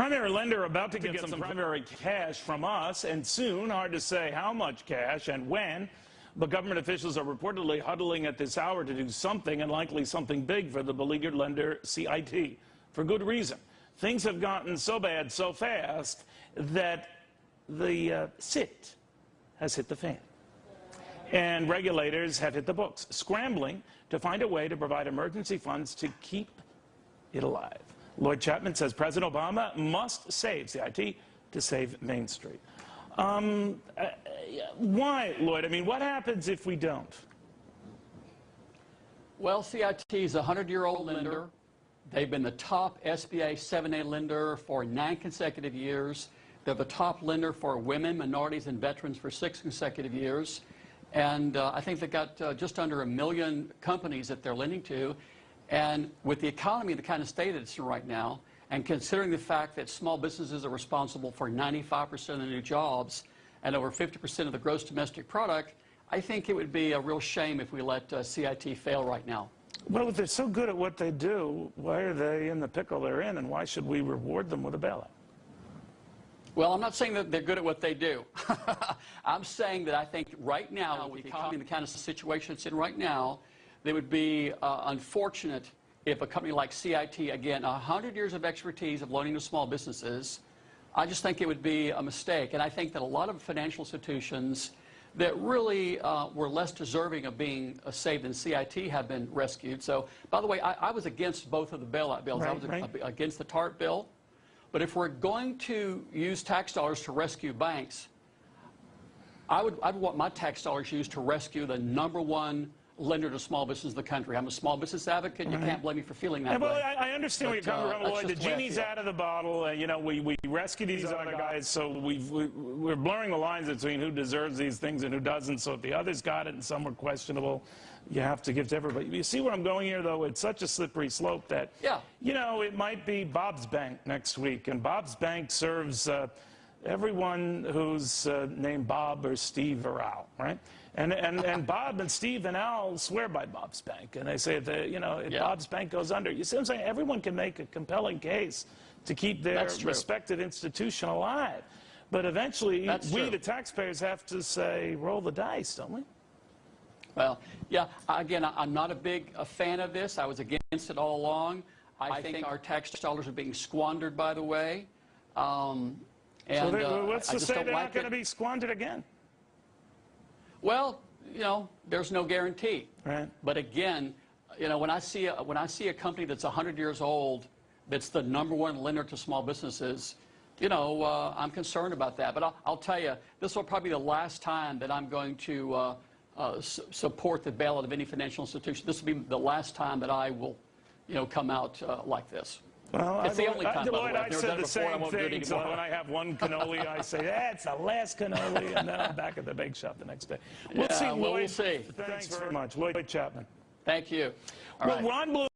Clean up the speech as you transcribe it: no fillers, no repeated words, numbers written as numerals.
primary lender about to get some primary cash from us, and soon, hard to say how much cash and when, but government officials are reportedly huddling at this hour to do something, and likely something big, for the beleaguered lender CIT, for good reason. Things have gotten so bad so fast that the CIT has hit the fan. And regulators have hit the books, scrambling to find a way to provide emergency funds to keep it alive. Lloyd Chapman says President Obama must save CIT to save Main Street. Why, Lloyd? I mean, what happens if we don't? Well, CIT is a 100-year-old lender. They've been the top SBA 7A lender for 9 consecutive years. They're the top lender for women, minorities, and veterans for 6 consecutive years. And I think they've got just under 1 million companies that they're lending to. And with the economy the kind of state it's in right now, and considering the fact that small businesses are responsible for 95% of the new jobs and over 50% of the gross domestic product, I think it would be a real shame if we let CIT fail right now. Well, if they're so good at what they do, why are they in the pickle they're in, and why should we reward them with a bailout? Well, I'm not saying that they're good at what they do. I'm saying that I think right now, with the economy, the kind of situation it's in right now, it would be unfortunate if a company like CIT, again, 100 years of expertise of loaning to small businesses, I just think it would be a mistake. And I think that a lot of financial institutions that really were less deserving of being saved than CIT have been rescued. So, by the way, I was against both of the bailout bills. Right, I was against the TARP bill. But if we're going to use tax dollars to rescue banks, I'd want my tax dollars used to rescue the #1 lender to small business in the country. I'm a small business advocate. You can't blame me for feeling that way. I understand where you're coming from, Lloyd. The genie's out of the bottle. You know, we rescue these other guys, so we're blurring the lines between who deserves these things and who doesn't. So if the others got it and some were questionable, you have to give to everybody. You see where I'm going here, though? It's such a slippery slope that, you know, it might be Bob's Bank next week, and Bob's Bank serves everyone who's named Bob or Steve or Al, right? And Bob and Steve and Al swear by Bob's Bank, and they say that, you know, if Bob's Bank goes under, you see what I'm saying? Everyone can make a compelling case to keep their respected institution alive. But eventually, we, the taxpayers, have to say, roll the dice, don't we? Well, yeah, again, I'm not a big fan of this. I was against it all along. I think our tax dollars are being squandered, by the way. So what's to say they're not going to be squandered again? Well, you know, there's no guarantee. Right. But again, you know, when I see a company that's 100 years old, that's the #1 lender to small businesses, you know, I'm concerned about that. But I'll tell you, this will probably be the last time that I'm going to support the bailout of any financial institution. This will be the last time that I will, you know, come out like this. Well, it's the only time, Lloyd, I said the same thing, so when I have one cannoli, I say, that's the last cannoli, and then I'm back at the bake shop the next day. We'll see, Lloyd. We'll see. Thanks very much. Lloyd Chapman. Thank you. All right. Ron Blue.